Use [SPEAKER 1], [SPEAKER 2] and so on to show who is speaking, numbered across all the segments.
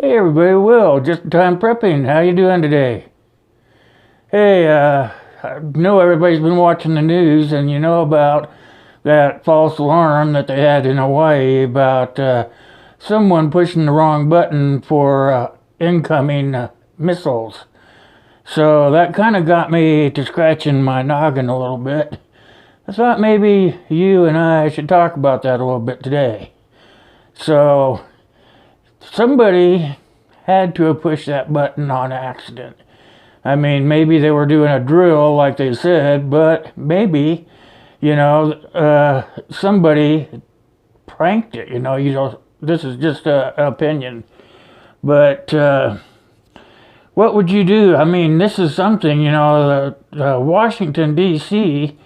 [SPEAKER 1] Hey everybody, Will, just in time prepping. How you doing today? Hey, I know everybody's been watching the news and you know about that false alarm that they had in Hawaii about someone pushing the wrong button for incoming missiles. So that kind of got me to scratching my noggin a little bit. I thought maybe you and I should talk about that a little bit today. So somebody had to have pushed that button on accident. I mean, maybe they were doing a drill like they said, but maybe, somebody pranked it. This is just an opinion. But what would you do? I mean, this is something, Washington, D.C.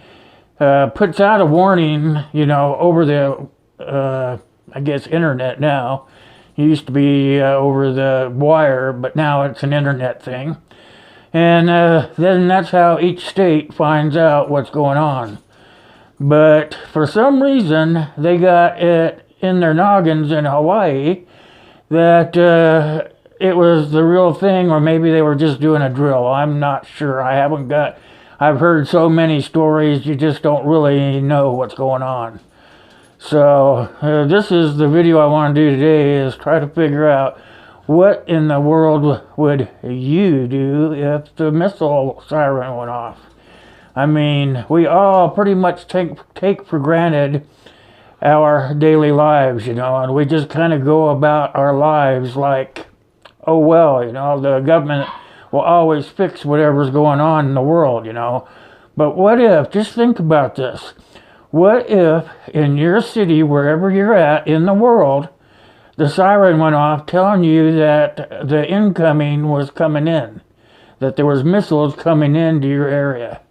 [SPEAKER 1] Puts out a warning, over the, I guess, internet now. It used to be over the wire, but now it's an internet thing. And then that's how each state finds out what's going on. But for some reason, they got it in their noggins in Hawaii that it was the real thing, or maybe they were just doing a drill. I'm not sure. I've heard so many stories, you just don't really know what's going on. So this is the video I want to do today, is try to figure out what in the world would you do if the missile siren went off. I mean, we all pretty much take for granted our daily lives, and we just kind of go about our lives like, oh well, the government will always fix whatever's going on in the world, But what if, just think about this, what if in your city, wherever you're at in the world, the siren went off telling you that the incoming was coming in, that there was missiles coming into your area?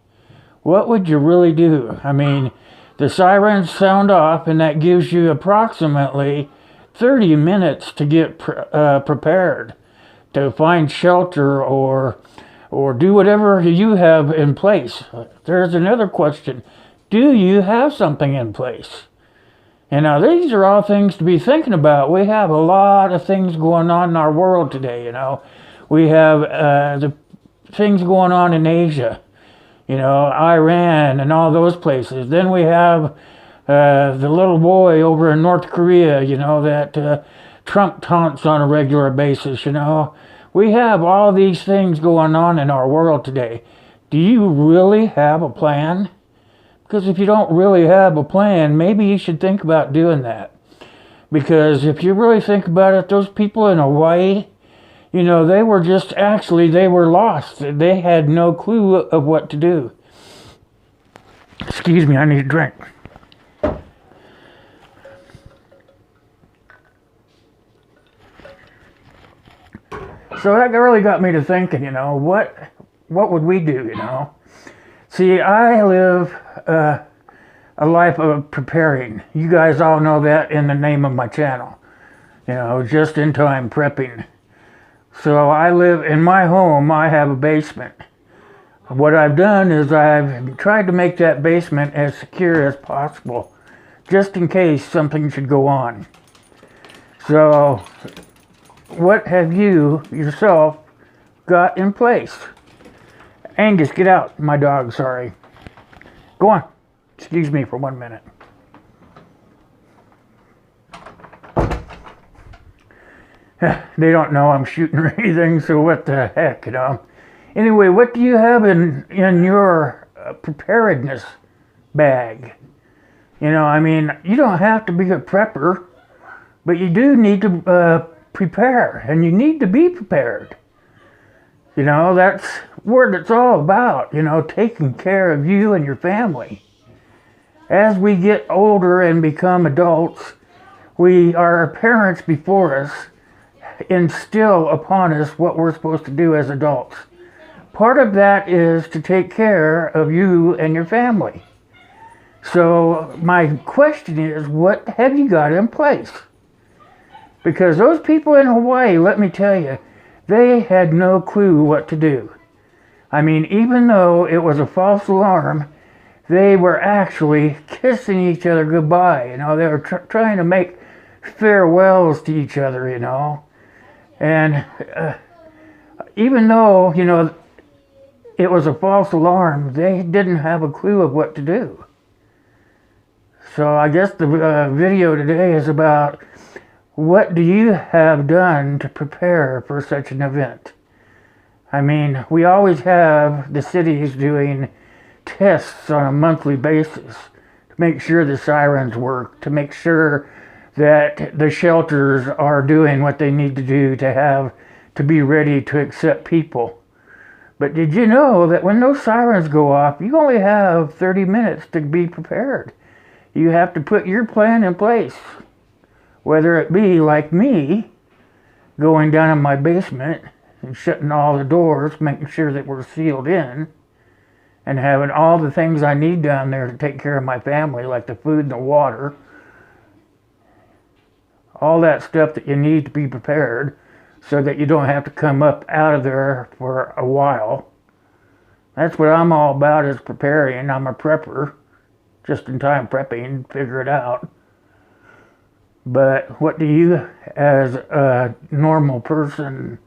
[SPEAKER 1] What would you really do? I mean, the sirens sound off and that gives you approximately 30 minutes to get prepared, to find shelter or do whatever you have in place. There's another question. Do you have something in place? And now these are all things to be thinking about. We have a lot of things going on in our world today, We have the things going on in Asia, Iran and all those places. Then we have the little boy over in North Korea, that Trump taunts on a regular basis, We have all these things going on in our world today. Do you really have a plan? Because if you don't really have a plan, maybe you should think about doing that. Because if you really think about it, those people in Hawaii, they were lost. They had no clue of what to do. Excuse me, I need a drink. So that really got me to thinking, what would we do, See, I live a life of preparing. You guys all know that in the name of my channel. Just in time prepping. So I live in my home, I have a basement. What I've done is I've tried to make that basement as secure as possible, just in case something should go on. So what have you yourself got in place? Angus, get out. My dog, sorry. Go on. Excuse me for 1 minute. They don't know I'm shooting or anything, so what the heck, Anyway, what do you have in your preparedness bag? You don't have to be a prepper, but you do need to prepare, and you need to be prepared. That's what it's all about, taking care of you and your family. As we get older and become adults, our parents before us instill upon us what we're supposed to do as adults. Part of that is to take care of you and your family. So my question is, what have you got in place? Because those people in Hawaii, let me tell you, they had no clue what to do. I mean, even though it was a false alarm, they were actually kissing each other goodbye. They were trying to make farewells to each other, And even though, you know, it was a false alarm, they didn't have a clue of what to do. So I guess the video today is about what do you have done to prepare for such an event? I mean, we always have the cities doing tests on a monthly basis to make sure the sirens work, to make sure that the shelters are doing what they need to do to be ready to accept people. But did you know that when those sirens go off, you only have 30 minutes to be prepared? You have to put your plan in place. Whether it be like me, going down in my basement and shutting all the doors, making sure that we're sealed in, and having all the things I need down there to take care of my family, like the food and the water, all that stuff that you need to be prepared so that you don't have to come up out of there for a while. That's what I'm all about, is preparing. I'm a prepper, just in time prepping, figure it out. But what do you, as a normal person,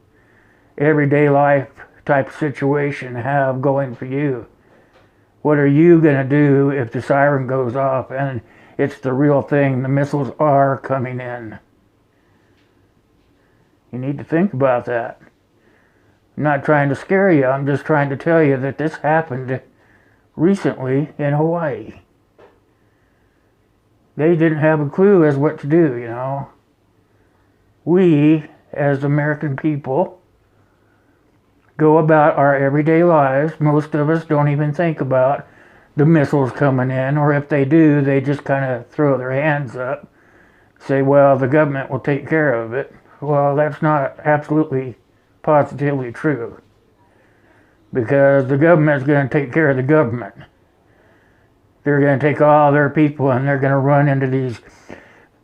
[SPEAKER 1] everyday life type situation, have going for you? What are you going to do if the siren goes off and it's the real thing, the missiles are coming in? You need to think about that. I'm not trying to scare you, I'm just trying to tell you that this happened recently in Hawaii. They didn't have a clue as what to do, you know. We, as American people, go about our everyday lives. Most of us don't even think about the missiles coming in, or if they do, they just kind of throw their hands up, say, well, the government will take care of it. Well, that's not absolutely positively true, because the government's going to take care of the government. They're going to take all their people and they're going to run into these,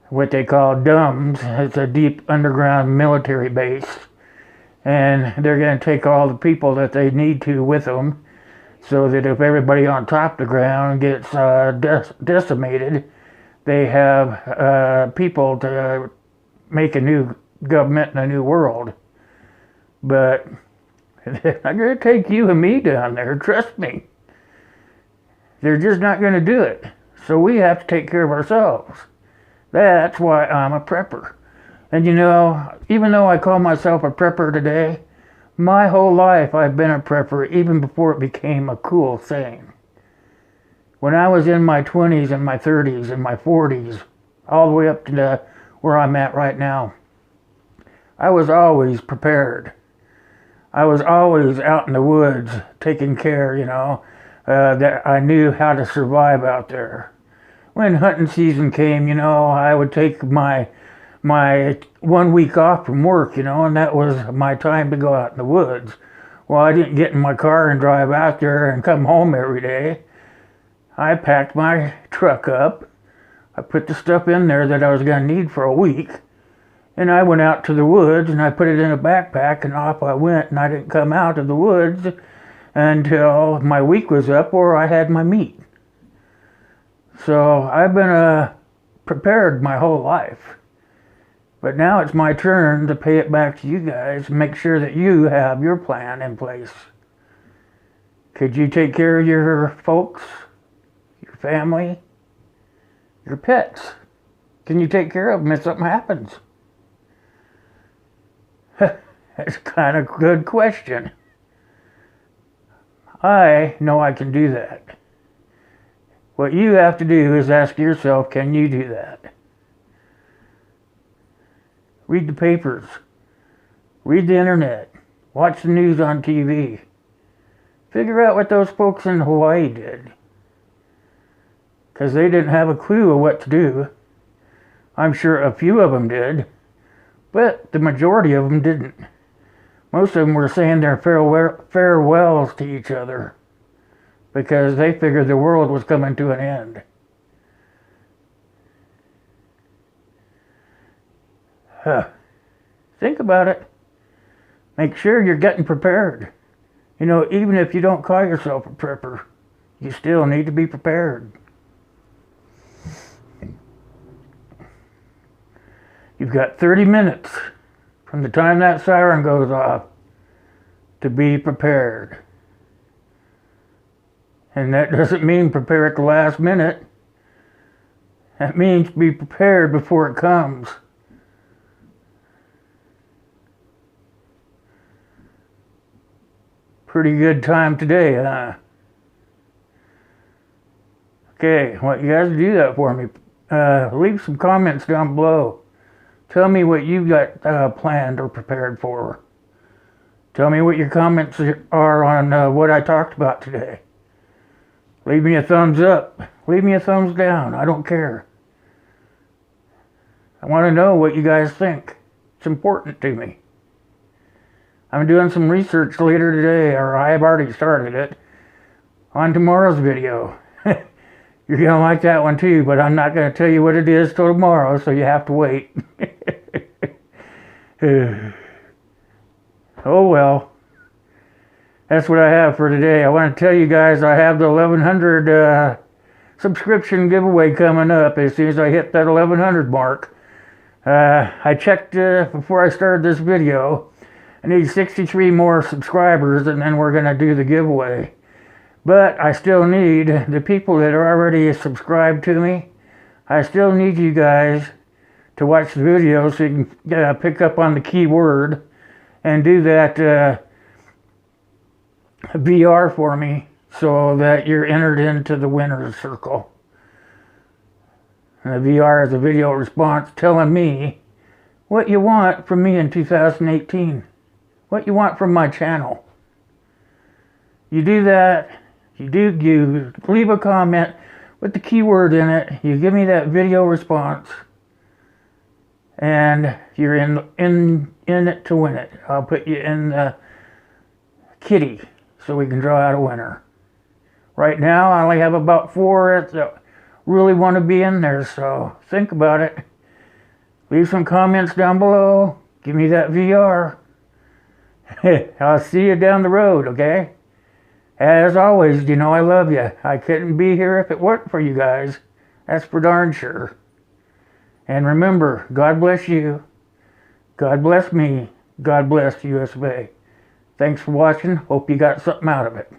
[SPEAKER 1] what they call DUMBs. It's a deep underground military base. And they're going to take all the people that they need to with them, so that if everybody on top of the ground gets decimated, they have people to make a new government and a new world. But they're not going to take you and me down there, trust me. They're just not going to do it. So we have to take care of ourselves. That's why I'm a prepper. And you know, even though I call myself a prepper today, my whole life I've been a prepper, even before it became a cool thing. When I was in my 20s and my 30s and my 40s, all the way up to where I'm at right now, I was always prepared. I was always out in the woods taking care, you know, that I knew how to survive out there. When hunting season came, you know, I would take my 1 week off from work, you know, and that was my time to go out in the woods. Well, I didn't get in my car and drive out there and come home every day. I packed my truck up. I put the stuff in there that I was going to need for a week. And I went out to the woods and I put it in a backpack and off I went, and I didn't come out of the woods until my week was up or I had my meat. So I've been prepared my whole life. But now it's my turn to pay it back to you guys and make sure that you have your plan in place. Could you take care of your folks, your family, your pets? Can you take care of them if something happens? That's kind of a good question. I know I can do that. What you have to do is ask yourself, can you do that? Read the papers. Read the internet. Watch the news on TV. Figure out what those folks in Hawaii did. Because they didn't have a clue of what to do. I'm sure a few of them did, but the majority of them didn't. Most of them were saying their farewells to each other because they figured the world was coming to an end. Think about it. Make sure you're getting prepared. You know, even if you don't call yourself a prepper, you still need to be prepared. You've got 30 minutes from the time that siren goes off, to be prepared. And that doesn't mean prepare at the last minute. That means be prepared before it comes. Pretty good time today, huh? Okay, I want you guys to do that for me. Leave some comments down below. Tell me what you got planned or prepared for. Tell me what your comments are on what I talked about today. Leave me a thumbs up. Leave me a thumbs down. I don't care. I want to know what you guys think. It's important to me. I'm doing some research later today, or I have already started it, on tomorrow's video. You're going to like that one too, but I'm not going to tell you what it is till tomorrow, so you have to wait. Oh well. That's what I have for today. I want to tell you guys I have the 1100 subscription giveaway coming up as soon as I hit that 1100 mark. I checked before I started this video. I need 63 more subscribers and then we're going to do the giveaway. But I still need the people that are already subscribed to me. I still need you guys to watch the video so you can pick up on the keyword and do that VR for me so that you're entered into the winner's circle. And the VR is a video response telling me what you want from me in 2018. What you want from my channel. You do that, you leave a comment with the keyword in it, you give me that video response, and you're in it to win it. I'll put you in the kitty so we can draw out a winner. Right now I only have about 4 that really want to be in there, so think about it. Leave some comments down below. Give me that VR. I'll see you down the road, okay? As always, you know I love you. I couldn't be here if it weren't for you guys. That's for darn sure. And remember, God bless you. God bless me. God bless US of A. Thanks for watching. Hope you got something out of it.